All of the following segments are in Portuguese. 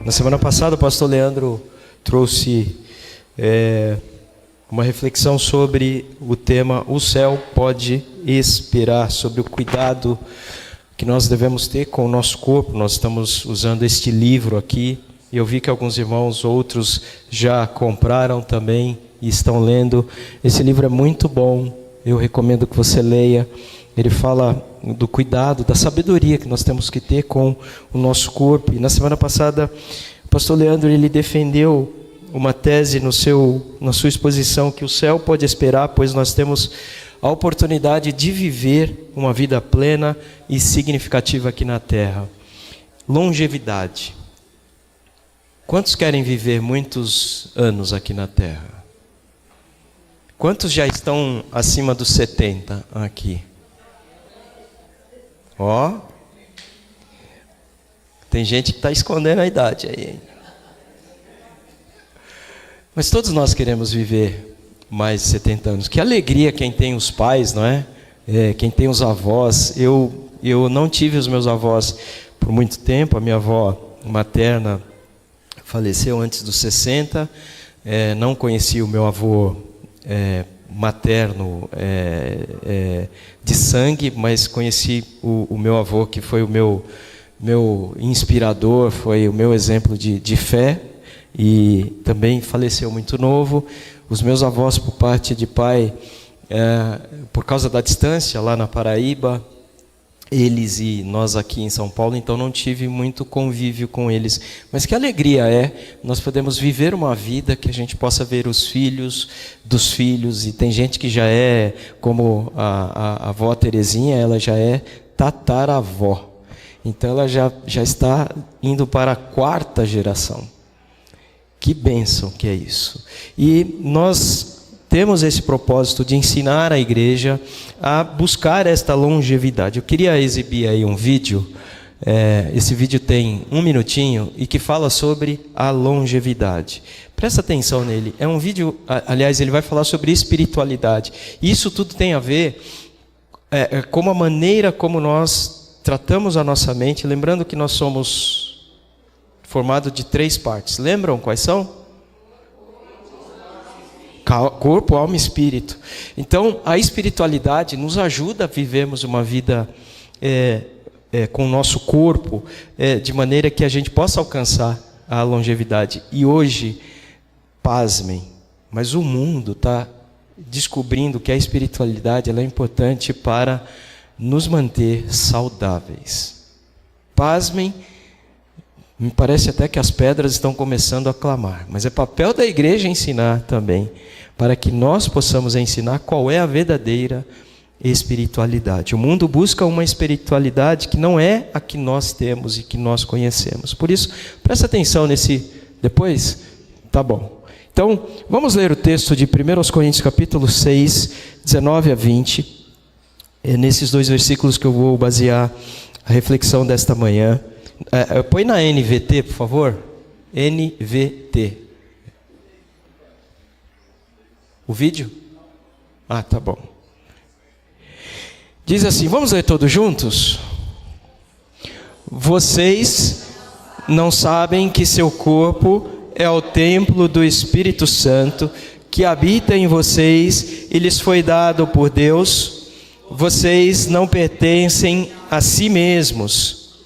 Na semana passada, o pastor Leandro trouxe uma reflexão sobre o tema "O céu pode esperar", sobre o cuidado que nós devemos ter com o nosso corpo. Nós estamos usando este livro aqui, e eu vi que alguns irmãos, outros já compraram também e estão lendo. Esse livro é muito bom, eu recomendo que você leia. Ele fala do cuidado, da sabedoria que nós temos que ter com o nosso corpo. E na semana passada, o pastor Leandro ele defendeu uma tese na sua exposição, que o céu pode esperar, pois nós temos a oportunidade de viver uma vida plena e significativa aqui na terra. Longevidade. Quantos querem viver muitos anos aqui na terra? Quantos já estão acima dos 70 aqui? Tem gente que está escondendo a idade aí. Mas todos nós queremos viver mais de 70 anos. Que alegria quem tem os pais, não é? Quem tem os avós. Eu não tive os meus avós por muito tempo. A minha avó materna faleceu antes dos 60. Não conheci o meu avô materno de sangue, mas conheci o meu avô, que foi o meu inspirador, foi o meu exemplo de fé, e também faleceu muito novo. Os meus avós, por parte de pai, por causa da distância, lá na Paraíba, eles e nós aqui em São Paulo, então não tive muito convívio com eles. Mas que alegria nós podemos viver uma vida que a gente possa ver os filhos dos filhos. E tem gente que já como a avó Terezinha, ela já é tataravó. Então ela já está indo para a 4ª geração. Que bênção que é isso. E nós temos esse propósito de ensinar a igreja a buscar esta longevidade. Eu queria exibir aí um vídeo. Esse vídeo tem 1 minutinho e que fala sobre a longevidade. Presta atenção nele. É um vídeo, aliás, ele vai falar sobre espiritualidade. Isso tudo tem a ver com a maneira como nós tratamos a nossa mente. Lembrando que nós somos formados de 3 partes. Lembram quais são? Corpo, alma e espírito. Então, a espiritualidade nos ajuda a vivermos uma vida com o nosso corpo, de maneira que a gente possa alcançar a longevidade. E hoje, pasmem, mas o mundo está descobrindo que a espiritualidade ela é importante para nos manter saudáveis. Pasmem, me parece até que as pedras estão começando a clamar, mas é papel da igreja ensinar também, para que nós possamos ensinar qual é a verdadeira espiritualidade. O mundo busca uma espiritualidade que não é a que nós temos e que nós conhecemos. Por isso, presta atenção nesse... Depois? Tá bom. Então, vamos ler o texto de 1 Coríntios capítulo 6, 19 a 20. É nesses 2 versículos que eu vou basear a reflexão desta manhã. Põe na NVT, por favor. NVT. O vídeo? Tá bom. Diz assim, vamos ler todos juntos? Vocês não sabem que seu corpo é o templo do Espírito Santo, que habita em vocês e lhes foi dado por Deus? Vocês não pertencem a si mesmos,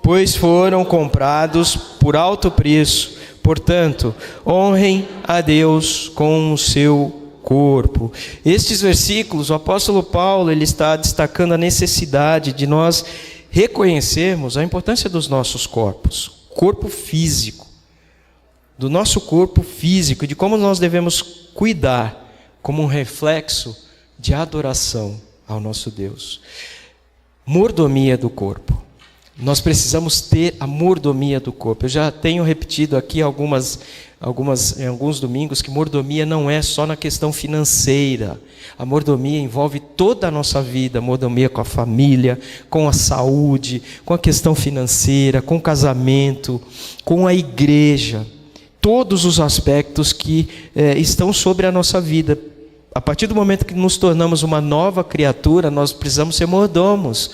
pois foram comprados por alto preço. Portanto, honrem a Deus com o seu corpo. Estes versículos, o apóstolo Paulo ele está destacando a necessidade de nós reconhecermos a importância dos nossos corpos, corpo físico, do nosso corpo físico, de como nós devemos cuidar como um reflexo de adoração ao nosso Deus. Mordomia do corpo. Nós precisamos ter a mordomia do corpo. Eu já tenho repetido aqui em alguns domingos que mordomia não é só na questão financeira. A mordomia envolve toda a nossa vida, mordomia com a família, com a saúde, com a questão financeira, com o casamento, com a igreja. Todos os aspectos que estão sobre a nossa vida. A partir do momento que nos tornamos uma nova criatura, nós precisamos ser mordomos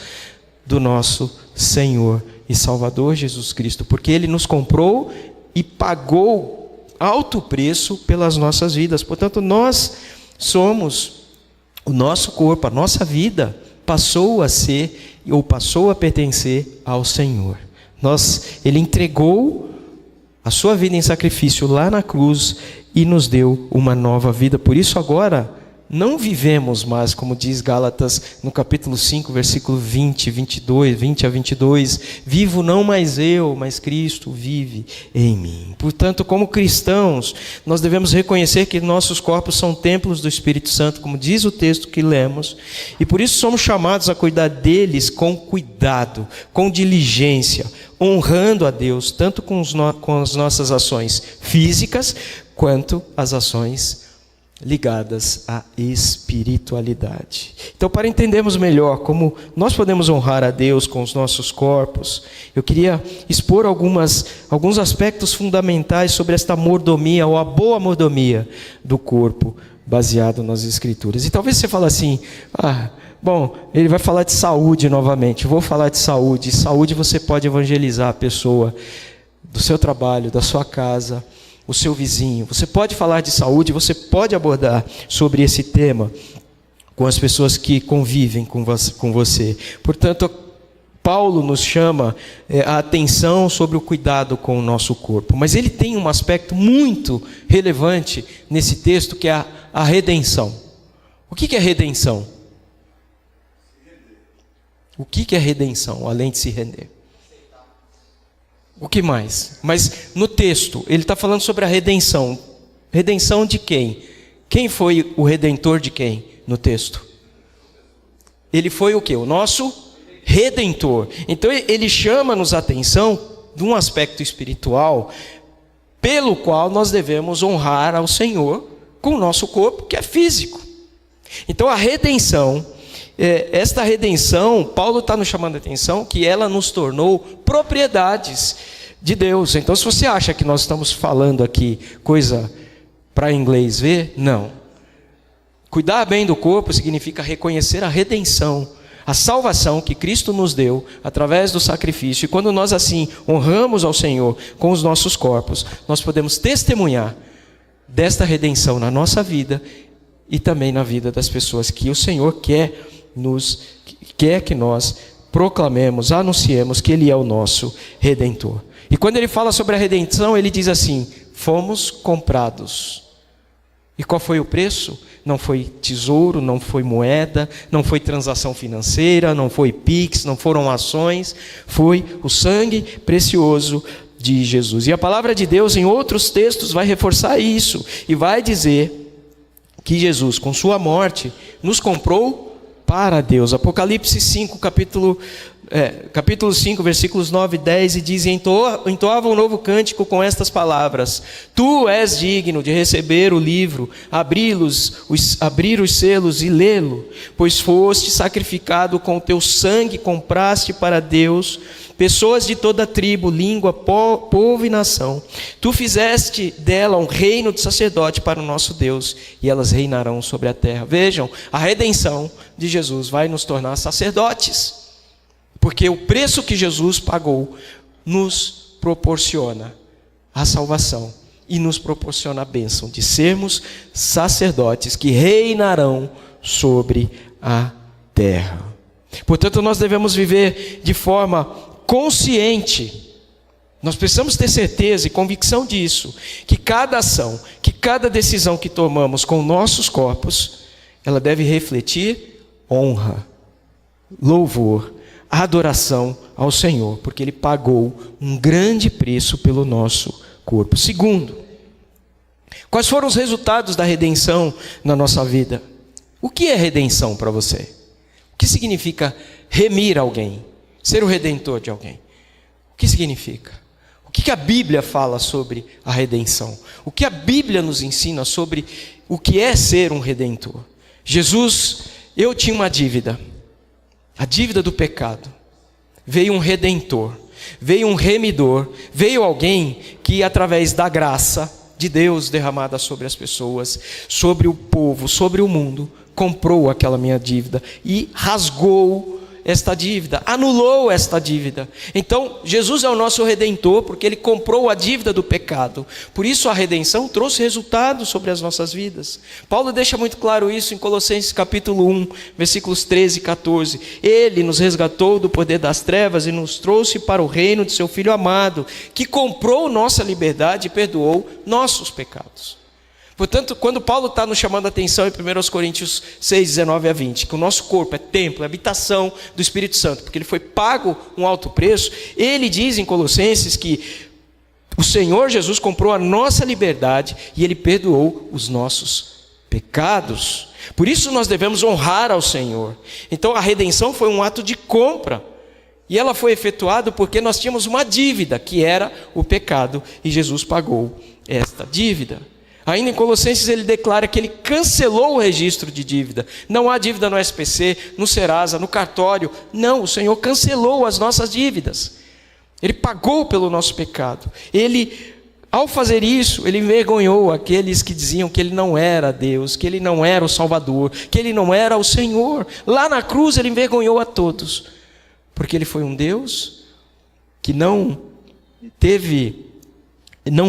do nosso Senhor e Salvador Jesus Cristo, porque Ele nos comprou e pagou alto preço pelas nossas vidas. Portanto, nós somos, o nosso corpo, a nossa vida passou a ser ou passou a pertencer ao Senhor. Ele entregou a sua vida em sacrifício lá na cruz e nos deu uma nova vida. Por isso agora não vivemos mais, como diz Gálatas no capítulo 5, versículo 20 a 22, vivo não mais eu, mas Cristo vive em mim. Portanto, como cristãos, nós devemos reconhecer que nossos corpos são templos do Espírito Santo, como diz o texto que lemos, e por isso somos chamados a cuidar deles com cuidado, com diligência, honrando a Deus, tanto com as nossas ações físicas, quanto as ações ligadas à espiritualidade. Então, para entendermos melhor como nós podemos honrar a Deus com os nossos corpos, eu queria expor alguns aspectos fundamentais sobre esta mordomia, ou a boa mordomia do corpo, baseado nas Escrituras. E talvez você fale assim, bom, ele vai falar de saúde novamente. Vou falar de saúde. Saúde você pode evangelizar a pessoa do seu trabalho, da sua casa, o seu vizinho. Você pode falar de saúde, você pode abordar sobre esse tema com as pessoas que convivem com você. Portanto, Paulo nos chama a atenção sobre o cuidado com o nosso corpo. Mas ele tem um aspecto muito relevante nesse texto, que é a redenção. O que é redenção? O que é redenção, além de se render? O que mais? Mas no texto, ele está falando sobre a redenção. Redenção de quem? Quem foi o redentor de quem no texto? Ele foi o quê? O nosso redentor. Então ele chama-nos a atenção de um aspecto espiritual pelo qual nós devemos honrar ao Senhor com o nosso corpo, que é físico. Então a redenção, esta redenção, Paulo está nos chamando a atenção que ela nos tornou propriedades de Deus. Então, se você acha que nós estamos falando aqui coisa para inglês ver, não. Cuidar bem do corpo significa reconhecer a redenção, a salvação que Cristo nos deu através do sacrifício. E quando nós assim honramos ao Senhor com os nossos corpos, nós podemos testemunhar desta redenção na nossa vida e também na vida das pessoas que o Senhor quer que nós proclamemos, anunciemos que Ele é o nosso Redentor. E quando ele fala sobre a redenção, ele diz assim: fomos comprados. E qual foi o preço? Não foi tesouro, não foi moeda, não foi transação financeira, não foi Pix, não foram ações, foi o sangue precioso de Jesus. E a palavra de Deus em outros textos vai reforçar isso e vai dizer que Jesus, com sua morte, nos comprou para Deus. Apocalipse 5, capítulo 5, versículos 9 e 10, e diz: entoava um novo cântico com estas palavras: Tu és digno de receber o livro, abrir os selos e lê-lo, pois foste sacrificado, com o teu sangue compraste para Deus pessoas de toda tribo, língua, povo e nação. Tu fizeste dela um reino de sacerdote para o nosso Deus, e elas reinarão sobre a terra. Vejam, a redenção de Jesus vai nos tornar sacerdotes, porque o preço que Jesus pagou nos proporciona a salvação e nos proporciona a bênção de sermos sacerdotes que reinarão sobre a terra. Portanto, nós devemos viver de forma consciente. Nós precisamos ter certeza e convicção disso, que cada ação, que cada decisão que tomamos com nossos corpos, ela deve refletir honra, louvor, adoração ao Senhor, porque Ele pagou um grande preço pelo nosso corpo. Segundo, quais foram os resultados da redenção na nossa vida? O que é redenção para você? O que significa remir alguém? Ser o redentor de alguém? O que significa? O que a Bíblia fala sobre a redenção? O que a Bíblia nos ensina sobre o que é ser um redentor? Eu tinha uma dívida, a dívida do pecado. Veio um redentor, veio um remidor, veio alguém que, através da graça de Deus derramada sobre as pessoas, sobre o povo, sobre o mundo, comprou aquela minha dívida e rasgou esta dívida, anulou esta dívida. Então, Jesus é o nosso Redentor, porque Ele comprou a dívida do pecado. Por isso a redenção trouxe resultados sobre as nossas vidas. Paulo deixa muito claro isso em Colossenses capítulo 1, versículos 13 e 14. Ele nos resgatou do poder das trevas e nos trouxe para o reino de seu Filho amado, que comprou nossa liberdade e perdoou nossos pecados. Portanto, quando Paulo está nos chamando a atenção em 1 Coríntios 6, 19 a 20, que o nosso corpo é templo, é habitação do Espírito Santo, porque ele foi pago um alto preço, ele diz em Colossenses que o Senhor Jesus comprou a nossa liberdade e Ele perdoou os nossos pecados. Por isso nós devemos honrar ao Senhor. Então a redenção foi um ato de compra, e ela foi efetuada porque nós tínhamos uma dívida, que era o pecado, e Jesus pagou esta dívida. Ainda em Colossenses ele declara que ele cancelou o registro de dívida. Não há dívida no SPC, no Serasa, no cartório. Não, o Senhor cancelou as nossas dívidas. Ele pagou pelo nosso pecado. Ele, ao fazer isso, ele envergonhou aqueles que diziam que ele não era Deus, que ele não era o Salvador, que ele não era o Senhor. Lá na cruz ele envergonhou a todos, porque ele foi um Deus que não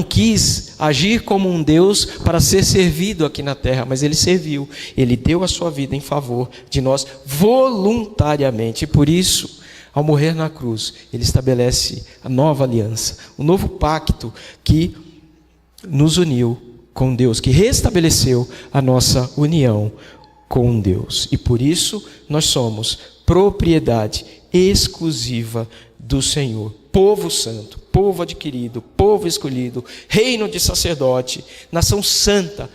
quis agir como um Deus para ser servido aqui na terra, mas ele serviu, ele deu a sua vida em favor de nós voluntariamente, e por isso, ao morrer na cruz, ele estabelece a nova aliança, o novo pacto que nos uniu com Deus, que restabeleceu a nossa união com Deus, e por isso nós somos propriedade exclusiva do Senhor, povo santo, povo adquirido, povo escolhido, reino de sacerdote, nação santa.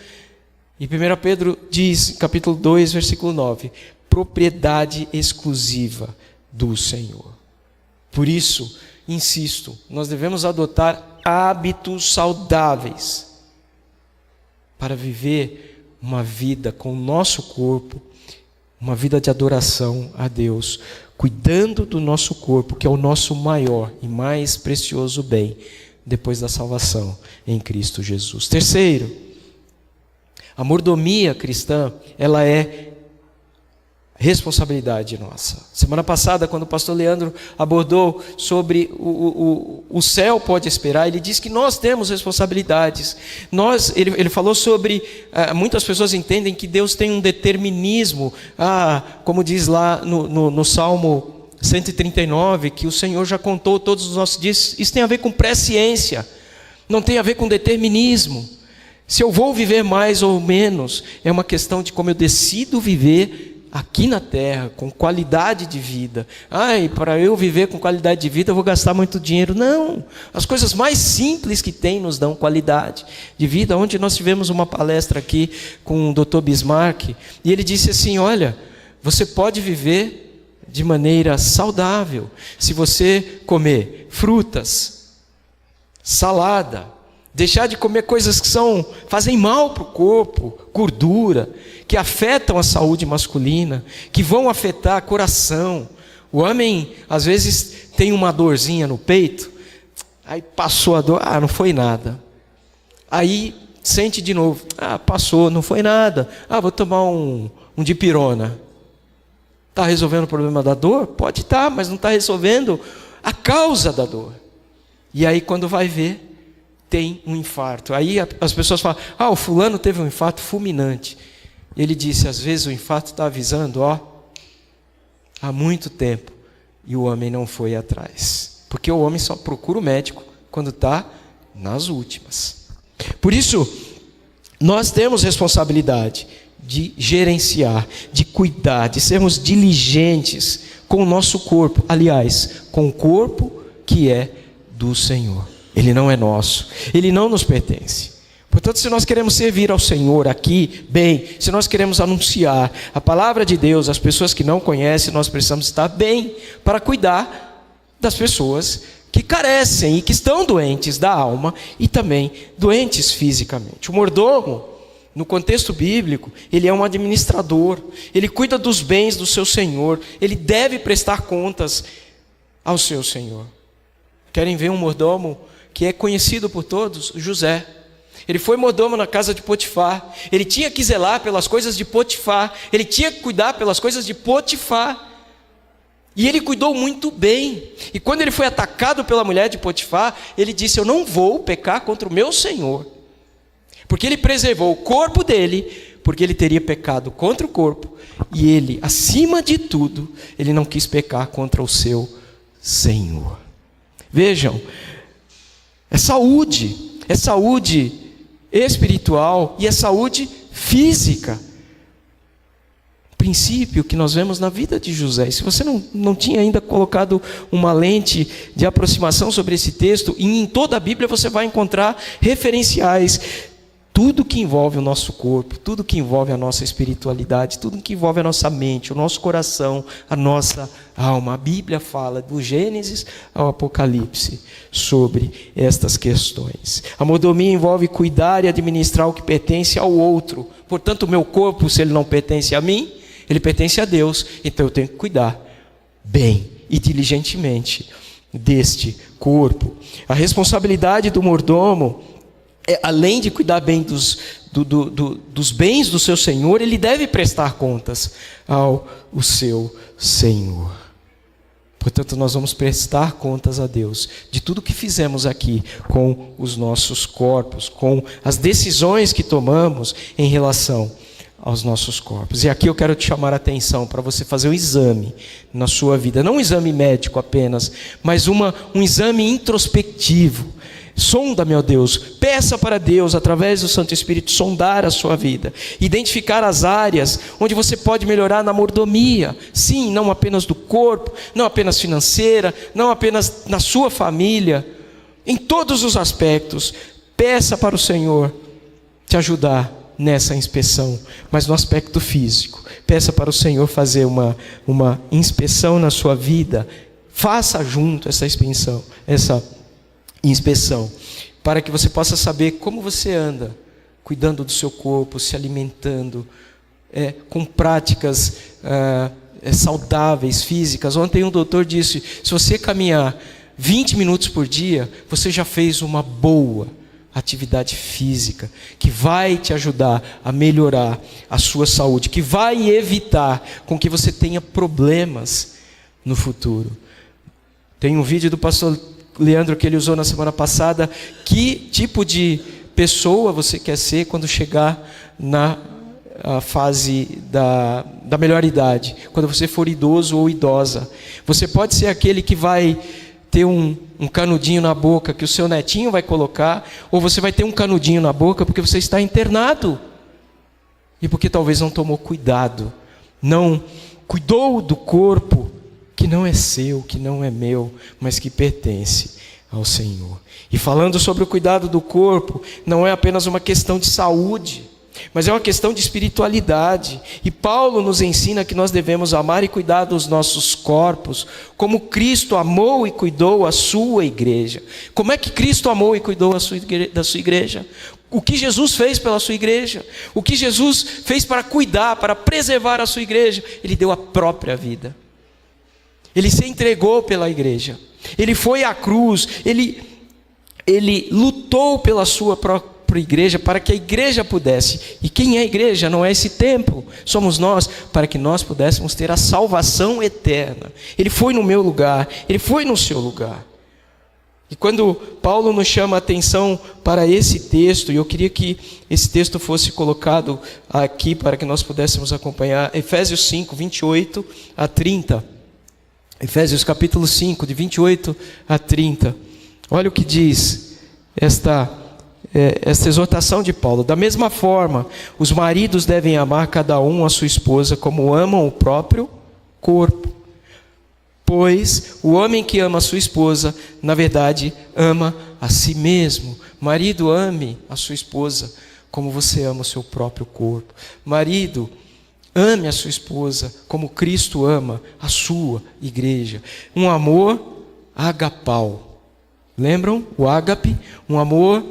E 1 Pedro diz, capítulo 2, versículo 9, propriedade exclusiva do Senhor. Por isso, insisto, nós devemos adotar hábitos saudáveis para viver uma vida com o nosso corpo, uma vida de adoração a Deus, cuidando do nosso corpo, que é o nosso maior e mais precioso bem, depois da salvação em Cristo Jesus. Terceiro, a mordomia cristã, ela é responsabilidade nossa. Semana passada, quando o pastor Leandro abordou sobre o céu pode esperar, ele disse que nós temos responsabilidades. Ele falou sobre, muitas pessoas entendem que Deus tem um determinismo, como diz lá no Salmo 139, que o Senhor já contou todos os nossos dias. Isso tem a ver com presciência, não tem a ver com determinismo. Se eu vou viver mais ou menos, é uma questão de como eu decido viver aqui na terra, com qualidade de vida. Para eu viver com qualidade de vida, eu vou gastar muito dinheiro. Não, as coisas mais simples que tem nos dão qualidade de vida. Ontem nós tivemos uma palestra aqui com o Dr. Bismarck, e ele disse assim, olha, você pode viver de maneira saudável, se você comer frutas, salada, deixar de comer coisas que fazem mal para o corpo, gordura, que afetam a saúde masculina, que vão afetar o coração. O homem, às vezes, tem uma dorzinha no peito, aí passou a dor, não foi nada. Aí sente de novo, passou, não foi nada. Vou tomar um dipirona. Está resolvendo o problema da dor? Pode estar, mas não está resolvendo a causa da dor. E aí, quando vai ver, tem um infarto. Aí as pessoas falam, o fulano teve um infarto fulminante. Ele disse, às vezes o infarto está avisando, há muito tempo, e o homem não foi atrás. Porque o homem só procura o médico quando está nas últimas. Por isso, nós temos responsabilidade de gerenciar, de cuidar, de sermos diligentes com o nosso corpo. Aliás, com o corpo que é do Senhor. Ele não é nosso, ele não nos pertence. Portanto, se nós queremos servir ao Senhor aqui, bem, se nós queremos anunciar a palavra de Deus às pessoas que não conhecem, nós precisamos estar bem para cuidar das pessoas que carecem e que estão doentes da alma e também doentes fisicamente. O mordomo, no contexto bíblico, ele é um administrador, ele cuida dos bens do seu senhor, ele deve prestar contas ao seu senhor. Querem ver um mordomo que é conhecido por todos? José. Ele foi mordomo na casa de Potifar. Ele tinha que zelar pelas coisas de Potifar. Ele tinha que cuidar pelas coisas de Potifar. E ele cuidou muito bem. E quando ele foi atacado pela mulher de Potifar, ele disse: eu não vou pecar contra o meu Senhor. Porque ele preservou o corpo dele, porque ele teria pecado contra o corpo. E ele, acima de tudo, ele não quis pecar contra o seu Senhor. Vejam, é saúde espiritual e é saúde física. Princípio que nós vemos na vida de José. Se você não tinha ainda colocado uma lente de aproximação sobre esse texto, e em toda a Bíblia você vai encontrar referenciais. Tudo que envolve o nosso corpo, tudo que envolve a nossa espiritualidade, tudo que envolve a nossa mente, o nosso coração, a nossa alma. A Bíblia fala do Gênesis ao Apocalipse sobre estas questões. A mordomia envolve cuidar e administrar o que pertence ao outro. Portanto, o meu corpo, se ele não pertence a mim, ele pertence a Deus. Então eu tenho que cuidar bem e diligentemente deste corpo. A responsabilidade do mordomo, além de cuidar bem dos bens do seu Senhor, ele deve prestar contas ao seu Senhor. Portanto, nós vamos prestar contas a Deus de tudo que fizemos aqui com os nossos corpos, com as decisões que tomamos em relação aos nossos corpos. E aqui eu quero te chamar a atenção para você fazer um exame na sua vida, não um exame médico apenas, mas um exame introspectivo. Sonda, meu Deus, peça para Deus, através do Santo Espírito, sondar a sua vida, identificar as áreas onde você pode melhorar na mordomia, sim, não apenas do corpo, não apenas financeira, não apenas na sua família, em todos os aspectos. Peça para o Senhor te ajudar nessa inspeção, mas no aspecto físico, peça para o Senhor fazer uma inspeção na sua vida. Faça junto essa inspeção, para que você possa saber como você anda, cuidando do seu corpo, se alimentando, com práticas saudáveis, físicas. Ontem um doutor disse: se você caminhar 20 minutos por dia, você já fez uma boa atividade física, que vai te ajudar a melhorar a sua saúde, que vai evitar com que você tenha problemas no futuro. Tem um vídeo do pastor Leandro que ele usou na semana passada. Que tipo de pessoa você quer ser quando chegar na fase da melhor idade, quando você for idoso ou idosa? Você pode ser aquele que vai ter um canudinho na boca que o seu netinho vai colocar, ou você vai ter um canudinho na boca porque você está internado e porque talvez não tomou cuidado, não cuidou do corpo que não é seu, que não é meu, mas que pertence ao Senhor. E falando sobre o cuidado do corpo, não é apenas uma questão de saúde, mas é uma questão de espiritualidade. E Paulo nos ensina que nós devemos amar e cuidar dos nossos corpos, como Cristo amou e cuidou a sua igreja. Como é que Cristo amou e cuidou da sua igreja? O que Jesus fez pela sua igreja? O que Jesus fez para cuidar, para preservar a sua igreja? Ele deu a própria vida. Ele se entregou pela igreja. Ele foi à cruz. Ele lutou pela sua própria igreja, para que a igreja pudesse. E quem é a igreja? Não é esse templo, somos nós, para que nós pudéssemos ter a salvação eterna. Ele foi no meu lugar, ele foi no seu lugar. E quando Paulo nos chama a atenção para esse texto, e eu queria que esse texto fosse colocado aqui para que nós pudéssemos acompanhar, Efésios 5, 28 a 30. Efésios capítulo 5, de 28 a 30. Olha o que diz esta exortação de Paulo. Da mesma forma, os maridos devem amar cada um a sua esposa como amam o próprio corpo. Pois o homem que ama a sua esposa, na verdade, ama a si mesmo. Marido, ame a sua esposa como você ama o seu próprio corpo. Marido, ame a sua esposa como Cristo ama a sua igreja. Um amor agapau. Lembram? O ágape, um amor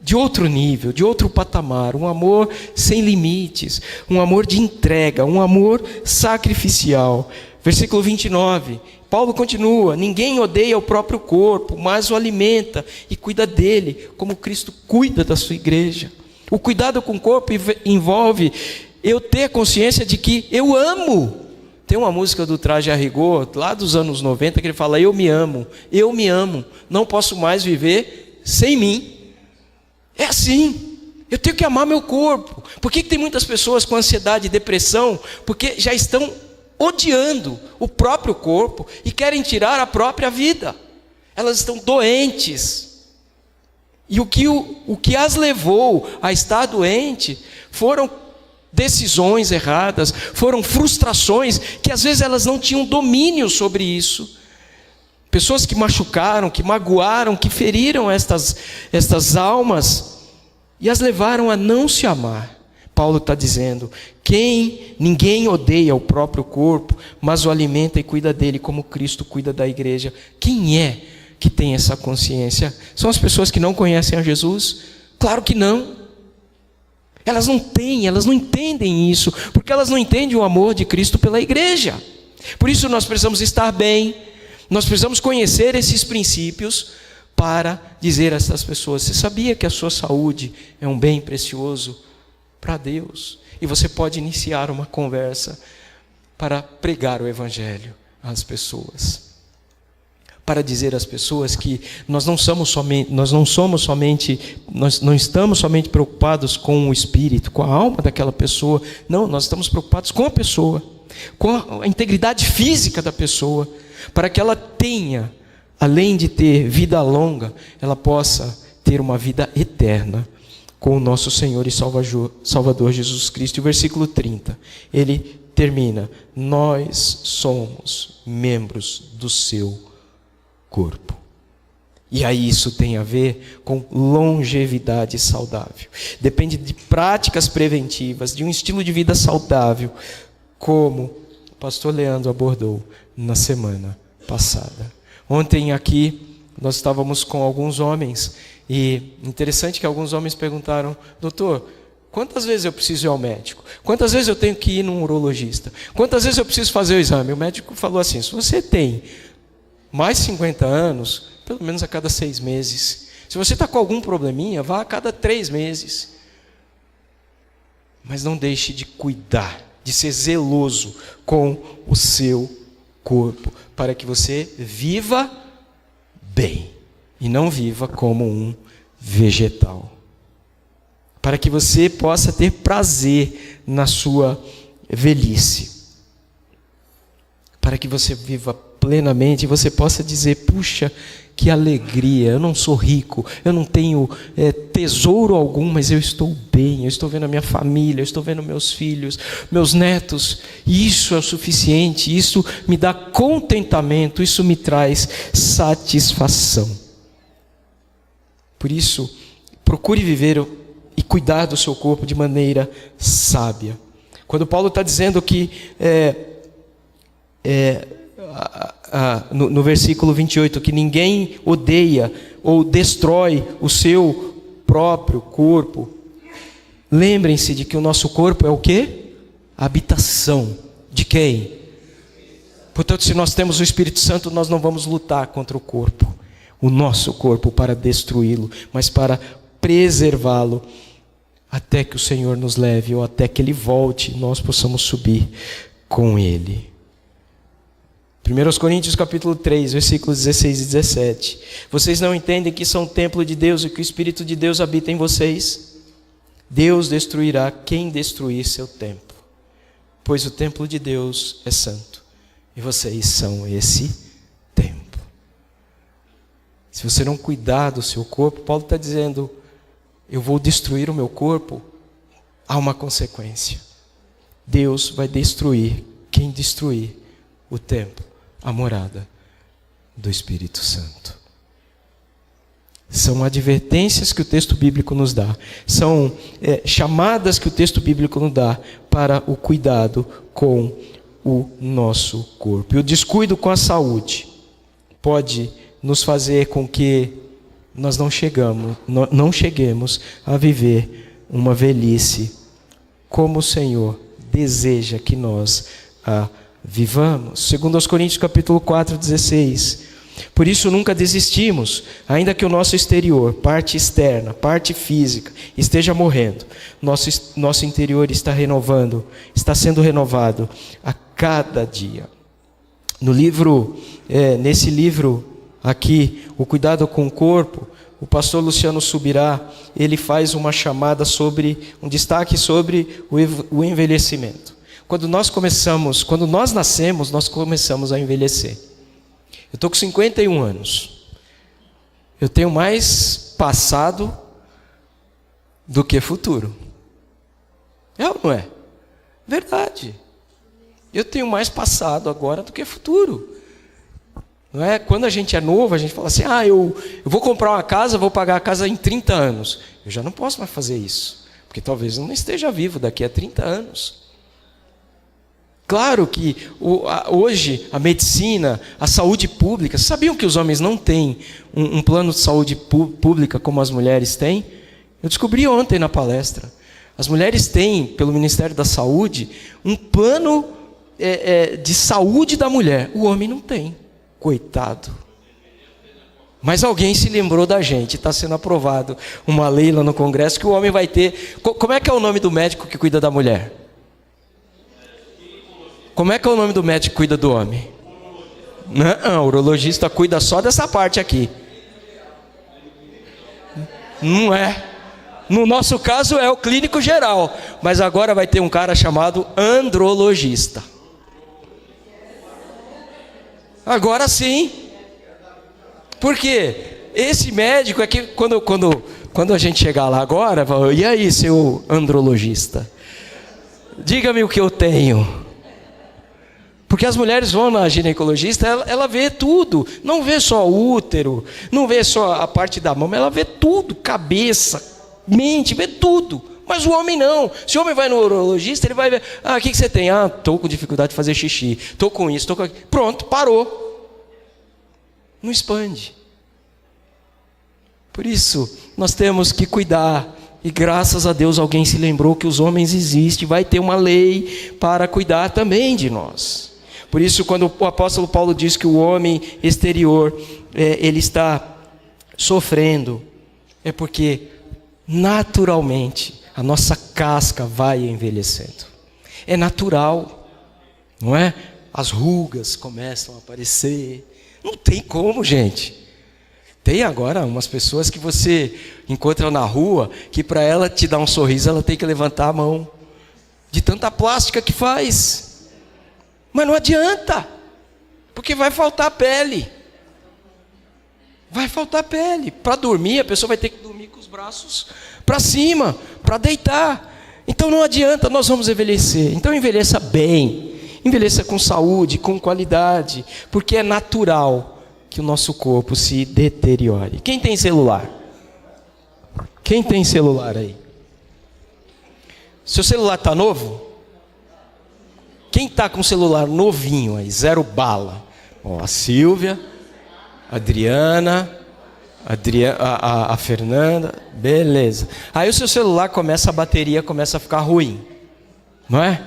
de outro nível, de outro patamar, um amor sem limites, um amor de entrega, um amor sacrificial. Versículo 29, Paulo continua: ninguém odeia o próprio corpo, mas o alimenta e cuida dele, como Cristo cuida da sua igreja. O cuidado com o corpo envolve eu ter consciência de que eu amo Tem uma música do Traje a Rigor, lá dos anos 90, que ele fala: eu me amo, não posso mais viver sem mim. É assim, eu tenho que amar meu corpo. Por que tem muitas pessoas com ansiedade e depressão? Porque já estão odiando o próprio corpo e querem tirar a própria vida. Elas estão doentes. E o que as levou a estar doente foram decisões erradas, foram frustrações que às vezes elas não tinham domínio sobre isso. Pessoas que machucaram, que magoaram, que feriram estas almas e as levaram a não se amar. Paulo está dizendo: ninguém odeia o próprio corpo, mas o alimenta e cuida dele como Cristo cuida da igreja. Quem é que tem essa consciência? São as pessoas que não conhecem a Jesus? Claro que não. Elas não têm, elas não entendem isso, porque elas não entendem o amor de Cristo pela igreja. Por isso nós precisamos estar bem, nós precisamos conhecer esses princípios para dizer a essas pessoas: você sabia que a sua saúde é um bem precioso para Deus? E você pode iniciar uma conversa para pregar o evangelho às pessoas, para dizer às pessoas que nós não estamos somente preocupados com o espírito, com a alma daquela pessoa. Não, nós estamos preocupados com a pessoa, com a integridade física da pessoa, para que ela tenha, além de ter vida longa, ela possa ter uma vida eterna com o nosso Senhor e Salvador Jesus Cristo. E o versículo 30, ele termina: nós somos membros do seu corpo. E aí isso tem a ver com longevidade saudável. Depende de práticas preventivas, de um estilo de vida saudável, como o pastor Leandro abordou na semana passada. Ontem aqui nós estávamos com alguns homens, e interessante que alguns homens perguntaram: doutor, quantas vezes eu preciso ir ao médico? Quantas vezes eu tenho que ir num urologista? Quantas vezes eu preciso fazer o exame? O médico falou assim: se você tem mais 50 anos, pelo menos a cada 6 meses. Se você está com algum probleminha, vá a cada 3 meses. Mas não deixe de cuidar, de ser zeloso com o seu corpo, para que você viva bem e não viva como um vegetal. Para que você possa ter prazer na sua velhice. Para que você viva plenamente e você possa dizer: puxa, que alegria, eu não sou rico, eu não tenho tesouro algum, mas eu estou bem, eu estou vendo a minha família, eu estou vendo meus filhos, meus netos, e isso é o suficiente, isso me dá contentamento, isso me traz satisfação. Por isso, procure viver e cuidar do seu corpo de maneira sábia. Quando Paulo está dizendo que no versículo 28, que ninguém odeia ou destrói o seu próprio corpo, lembrem-se de que o nosso corpo é o quê? A habitação de quem? Portanto, se nós temos o Espírito Santo, nós não vamos lutar contra o nosso corpo para destruí-lo, mas para preservá-lo até que o Senhor nos leve, ou até que Ele volte e nós possamos subir com Ele. 1 Coríntios capítulo 3, versículos 16 e 17. Vocês não entendem que são templo de Deus e que o Espírito de Deus habita em vocês? Deus destruirá quem destruir seu templo, pois o templo de Deus é santo, e vocês são esse templo. Se você não cuidar do seu corpo, Paulo está dizendo: eu vou destruir o meu corpo, há uma consequência. Deus vai destruir quem destruir o templo, a morada do Espírito Santo. São advertências que o texto bíblico nos dá, são chamadas que o texto bíblico nos dá para o cuidado com o nosso corpo. E o descuido com a saúde pode nos fazer com que nós não cheguemos a viver uma velhice como o Senhor deseja que nós a vivamos. 2 Coríntios capítulo 4, 16. Por isso nunca desistimos, ainda que o nosso exterior, parte externa, parte física, esteja morrendo, nosso interior está sendo renovado a cada dia. Nesse livro aqui, O Cuidado com o Corpo, o pastor Luciano Subirá, ele faz uma chamada um destaque sobre o envelhecimento. Quando nós nascemos, nós começamos a envelhecer. Eu estou com 51 anos. Eu tenho mais passado do que futuro. É ou não é? Verdade. Eu tenho mais passado agora do que futuro. Não é? Quando a gente é novo, a gente fala assim, eu vou comprar uma casa, vou pagar a casa em 30 anos. Eu já não posso mais fazer isso, porque talvez eu não esteja vivo daqui a 30 anos. Claro que hoje a medicina, a saúde pública, sabiam que os homens não têm um plano de saúde pública como as mulheres têm? Eu descobri ontem na palestra. As mulheres têm, pelo Ministério da Saúde, um plano de saúde da mulher. O homem não tem. Coitado. Mas alguém se lembrou da gente. Está sendo aprovado uma lei lá no Congresso que o homem vai ter... Como é que é o nome do médico que cuida da mulher? Como é que é o nome do médico que cuida do homem? Não, o urologista cuida só dessa parte aqui. Não é. No nosso caso é o clínico geral. Mas agora vai ter um cara chamado andrologista. Agora sim. Por quê? Esse médico é que quando a gente chegar lá agora, fala, e aí, seu andrologista? Diga-me o que eu tenho. Porque as mulheres vão na ginecologista, ela vê tudo. Não vê só o útero, não vê só a parte da mama, ela vê tudo, cabeça, mente, vê tudo. Mas o homem não. Se o homem vai no urologista, ele vai ver, o que você tem? Estou com dificuldade de fazer xixi, estou com isso, estou com aquilo. Pronto, parou. Não expande. Por isso, nós temos que cuidar. E graças a Deus alguém se lembrou que os homens existem, vai ter uma lei para cuidar também de nós. Por isso, quando o apóstolo Paulo diz que o homem exterior, ele está sofrendo, é porque naturalmente a nossa casca vai envelhecendo. É natural, não é? As rugas começam a aparecer. Não tem como, gente. Tem agora umas pessoas que você encontra na rua, que para ela te dar um sorriso, ela tem que levantar a mão. De tanta plástica que faz. Mas não adianta, porque vai faltar pele. Vai faltar pele. Para dormir, a pessoa vai ter que dormir com os braços para cima, para deitar. Então não adianta, nós vamos envelhecer. Então envelheça bem, envelheça com saúde, com qualidade, porque é natural que o nosso corpo se deteriore. Quem tem celular? Quem tem celular aí? Seu celular está novo? Quem está com o celular novinho aí, 0 bala? A Silvia, a Adriana, a Fernanda, beleza. Aí o seu celular a bateria começa a ficar ruim, não é?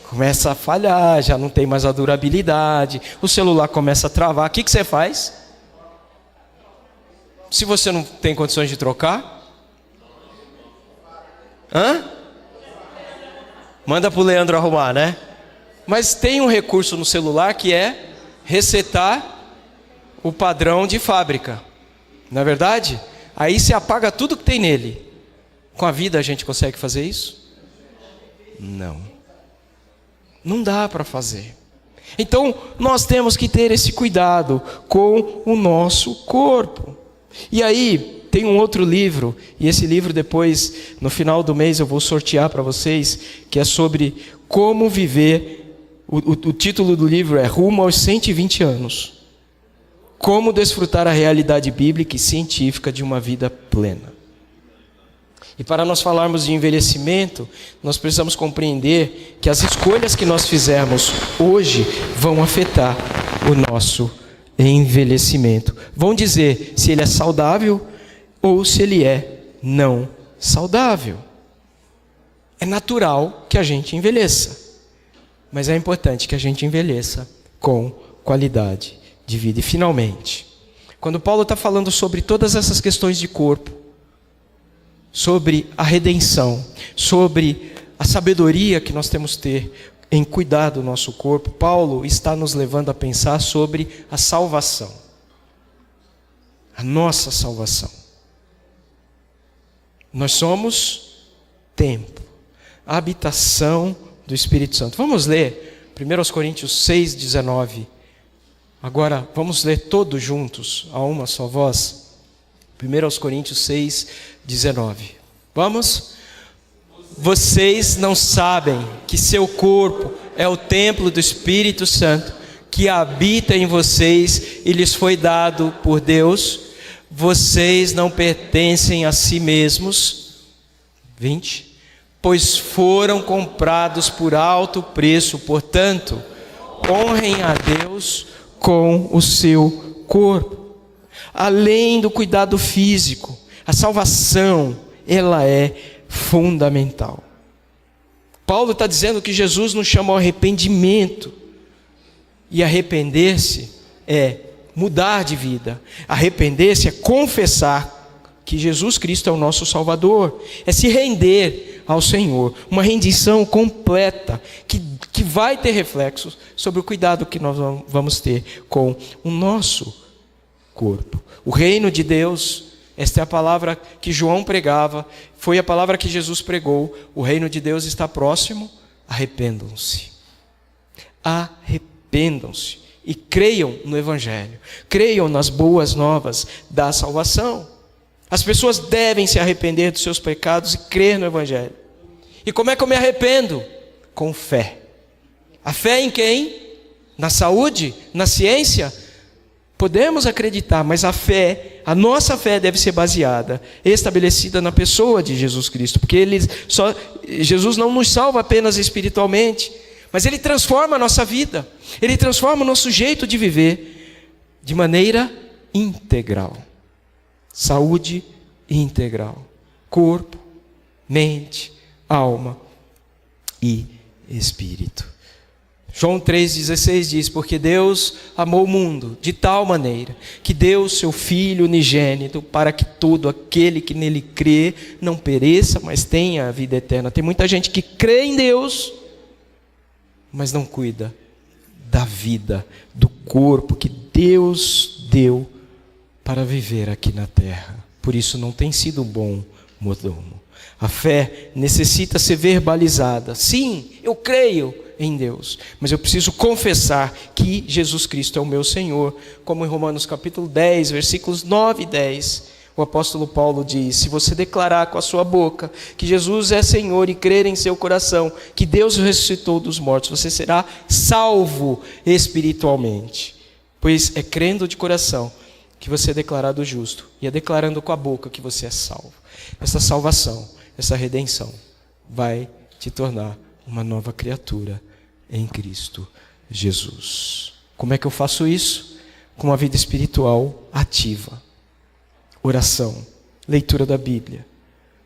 Começa a falhar, já não tem mais a durabilidade, o celular começa a travar. O que você faz? Se você não tem condições de trocar? Manda para o Leandro arrumar, né? Mas tem um recurso no celular que é resetar o padrão de fábrica. Não é verdade? Aí você apaga tudo que tem nele. Com a vida a gente consegue fazer isso? Não. Não dá para fazer. Então nós temos que ter esse cuidado com o nosso corpo. E aí tem um outro livro, e esse livro depois, no final do mês, eu vou sortear para vocês, que é sobre como viver. O título do livro é Rumo aos 120 anos. Como desfrutar a realidade bíblica e científica de uma vida plena. E para nós falarmos de envelhecimento, nós precisamos compreender que as escolhas que nós fizermos hoje vão afetar o nosso envelhecimento. Vão dizer se ele é saudável ou se ele é não saudável. É natural que a gente envelheça. Mas é importante que a gente envelheça com qualidade de vida. E finalmente, quando Paulo está falando sobre todas essas questões de corpo, sobre a redenção, sobre a sabedoria que nós temos que ter, em cuidar do nosso corpo, Paulo está nos levando a pensar sobre a salvação. A nossa salvação. Nós somos templo, a habitação do Espírito Santo. Vamos ler 1 Coríntios 6, 19. Agora, vamos ler todos juntos, a uma só voz. 1 Coríntios 6, 19. Vamos? Vocês não sabem que seu corpo é o templo do Espírito Santo, que habita em vocês e lhes foi dado por Deus? Vocês não pertencem a si mesmos. 20. Pois foram comprados por alto preço, portanto, honrem a Deus com o seu corpo. Além do cuidado físico, a salvação, ela é fundamental. Paulo está dizendo que Jesus nos chama ao arrependimento. E arrepender-se é mudar de vida. Arrepender-se é confessar que Jesus Cristo é o nosso Salvador. É se render ao Senhor. Uma rendição completa que vai ter reflexos sobre o cuidado que nós vamos ter com o nosso corpo. O reino de Deus, esta é a palavra que João pregava, foi a palavra que Jesus pregou. O reino de Deus está próximo. Arrependam-se. Arrependam-se e creiam no Evangelho. Creiam nas boas novas da salvação. As pessoas devem se arrepender dos seus pecados e crer no Evangelho. E como é que eu me arrependo? Com fé. A fé em quem? Na saúde? Na ciência? Podemos acreditar, mas a nossa fé deve ser baseada, estabelecida na pessoa de Jesus Cristo, porque Jesus não nos salva apenas espiritualmente, mas Ele transforma a nossa vida, Ele transforma o nosso jeito de viver de maneira integral. Saúde integral, corpo, mente, alma e espírito. João 3,16 diz: porque Deus amou o mundo de tal maneira que deu o seu Filho unigênito para que todo aquele que nele crê não pereça, mas tenha a vida eterna. Tem muita gente que crê em Deus, mas não cuida da vida, do corpo que Deus deu para viver aqui na terra. Por isso não tem sido um bom mordomo. A fé necessita ser verbalizada. Sim, eu creio em Deus, mas eu preciso confessar que Jesus Cristo é o meu Senhor, como em Romanos capítulo 10, versículos 9 e 10, o apóstolo Paulo diz: se você declarar com a sua boca que Jesus é Senhor e crer em seu coração que Deus o ressuscitou dos mortos, você será salvo espiritualmente, pois é crendo de coração que você é declarado justo, e é declarando com a boca que você é salvo. Essa salvação, essa redenção vai te tornar uma nova criatura em Cristo Jesus. Como é que eu faço isso? Com uma vida espiritual ativa. Oração, leitura da Bíblia,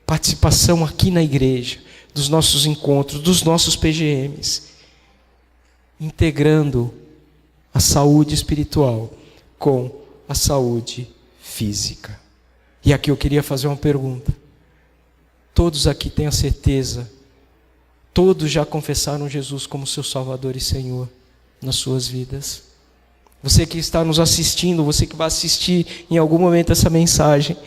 participação aqui na igreja, dos nossos encontros, dos nossos PGMs, integrando a saúde espiritual com a saúde física. E aqui eu queria fazer uma pergunta. Todos aqui têm a certeza, todos já confessaram Jesus como seu Salvador e Senhor nas suas vidas? Você que está nos assistindo, você que vai assistir em algum momento essa mensagem,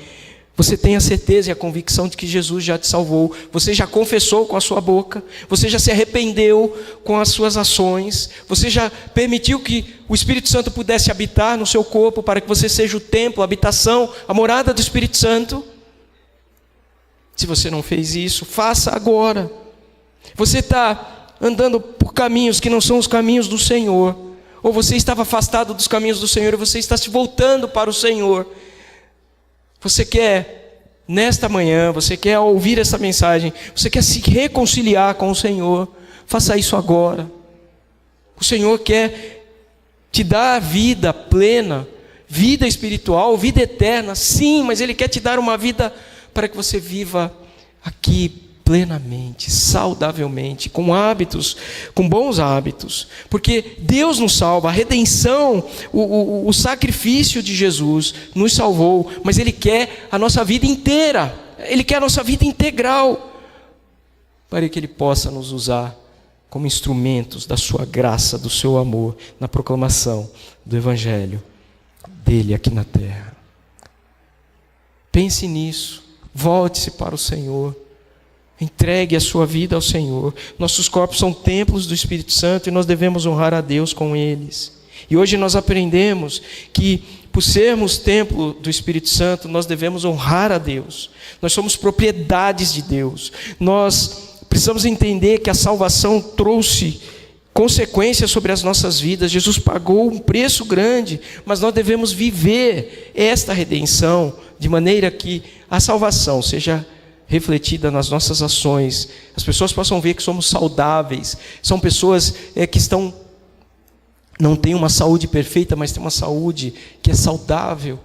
você tem a certeza e a convicção de que Jesus já te salvou. Você já confessou com a sua boca, você já se arrependeu com as suas ações, você já permitiu que o Espírito Santo pudesse habitar no seu corpo para que você seja o templo, a habitação, a morada do Espírito Santo? Se você não fez isso, faça agora. Você está andando por caminhos que não são os caminhos do Senhor, ou você estava afastado dos caminhos do Senhor e você está se voltando para o Senhor. Você quer, nesta manhã, você quer ouvir essa mensagem, você quer se reconciliar com o Senhor, faça isso agora. O Senhor quer te dar vida plena, vida espiritual, vida eterna, sim, mas Ele quer te dar uma vida para que você viva aqui plenamente, saudavelmente, com hábitos, com bons hábitos, porque Deus nos salva, a redenção, o sacrifício de Jesus nos salvou, mas Ele quer a nossa vida inteira, Ele quer a nossa vida integral, para que Ele possa nos usar como instrumentos da sua graça, do seu amor, na proclamação do Evangelho dele aqui na terra. Pense nisso, volte-se para o Senhor, entregue a sua vida ao Senhor. Nossos corpos são templos do Espírito Santo e nós devemos honrar a Deus com eles. E hoje nós aprendemos que, por sermos templo do Espírito Santo, nós devemos honrar a Deus. Nós somos propriedades de Deus. Nós precisamos entender que a salvação trouxe consequências sobre as nossas vidas. Jesus pagou um preço grande, mas nós devemos viver esta redenção de maneira que a salvação seja refletida nas nossas ações. As pessoas possam ver que somos saudáveis. São pessoas que não têm uma saúde perfeita, mas têm uma saúde que é saudável.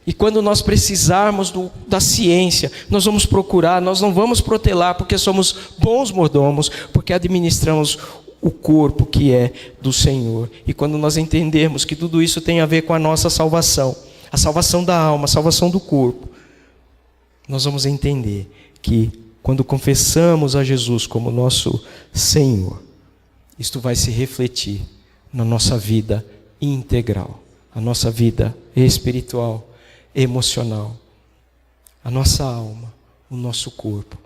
E quando nós precisarmos da ciência, nós vamos procurar, nós não vamos protelar, porque somos bons mordomos, porque administramos o corpo que é do Senhor. E quando nós entendermos que tudo isso tem a ver com a nossa salvação, a salvação da alma, a salvação do corpo, nós vamos entender que quando confessamos a Jesus como nosso Senhor, isto vai se refletir na nossa vida integral, a nossa vida espiritual, emocional, a nossa alma, o nosso corpo,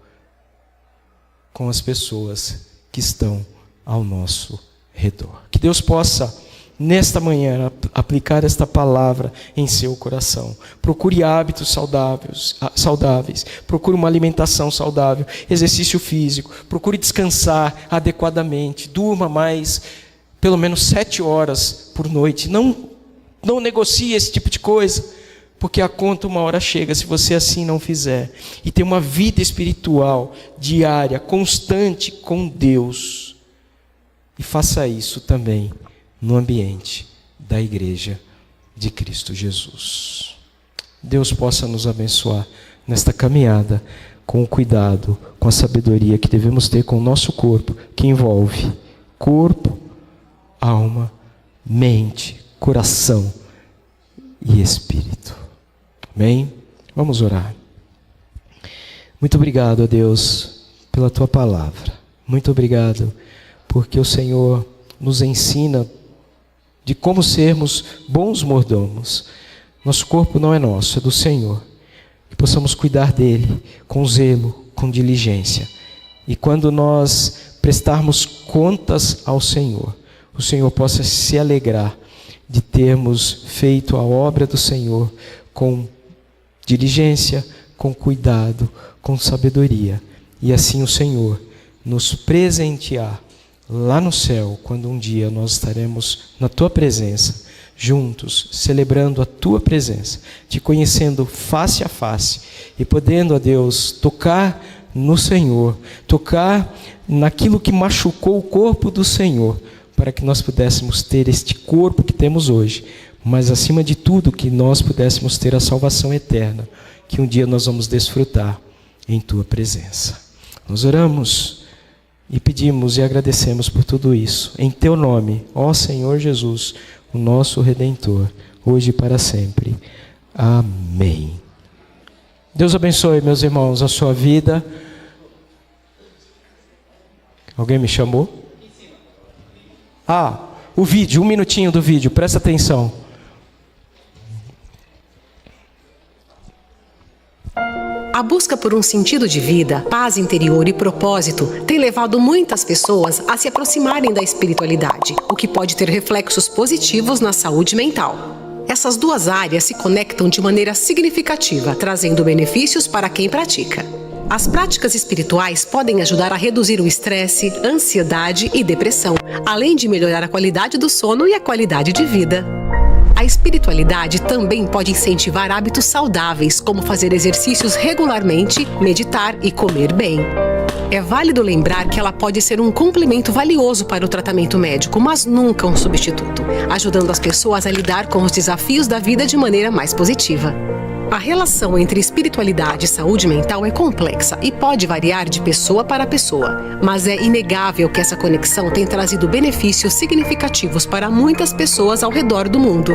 com as pessoas que estão ao nosso redor. Que Deus possa, nesta manhã, aplicar esta palavra em seu coração. Procure hábitos saudáveis. Procure uma alimentação saudável, exercício físico. Procure descansar adequadamente. Durma mais, pelo menos 7 horas por noite. Não negocie esse tipo de coisa, porque a conta uma hora chega se você assim não fizer. E ter uma vida espiritual diária, constante com Deus. E faça isso também no ambiente da igreja de Cristo Jesus. Deus possa nos abençoar nesta caminhada com o cuidado, com a sabedoria que devemos ter com o nosso corpo, que envolve corpo, alma, mente, coração e espírito. Amém? Vamos orar. Muito obrigado, a Deus, pela Tua palavra. Muito obrigado, porque o Senhor nos ensina de como sermos bons mordomos. Nosso corpo não é nosso, é do Senhor. Que possamos cuidar dele com zelo, com diligência. E quando nós prestarmos contas ao Senhor, o Senhor possa se alegrar de termos feito a obra do Senhor com diligência, com cuidado, com sabedoria. E assim o Senhor nos presentear lá no céu, quando um dia nós estaremos na Tua presença, juntos, celebrando a Tua presença, Te conhecendo face a face e podendo, a Deus, tocar no Senhor, tocar naquilo que machucou o corpo do Senhor, para que nós pudéssemos ter este corpo que temos hoje, mas acima de tudo que nós pudéssemos ter a salvação eterna, que um dia nós vamos desfrutar em Tua presença. Nós oramos e pedimos e agradecemos por tudo isso, em Teu nome, ó Senhor Jesus, o nosso Redentor, hoje e para sempre. Amém. Deus abençoe, meus irmãos, a sua vida. Alguém me chamou? O vídeo, 1 minutinho do vídeo, presta atenção. A busca por um sentido de vida, paz interior e propósito tem levado muitas pessoas a se aproximarem da espiritualidade, o que pode ter reflexos positivos na saúde mental. Essas duas áreas se conectam de maneira significativa, trazendo benefícios para quem pratica. As práticas espirituais podem ajudar a reduzir o estresse, ansiedade e depressão, além de melhorar a qualidade do sono e a qualidade de vida. A espiritualidade também pode incentivar hábitos saudáveis, como fazer exercícios regularmente, meditar e comer bem. É válido lembrar que ela pode ser um complemento valioso para o tratamento médico, mas nunca um substituto, ajudando as pessoas a lidar com os desafios da vida de maneira mais positiva. A relação entre espiritualidade e saúde mental é complexa e pode variar de pessoa para pessoa, mas é inegável que essa conexão tem trazido benefícios significativos para muitas pessoas ao redor do mundo.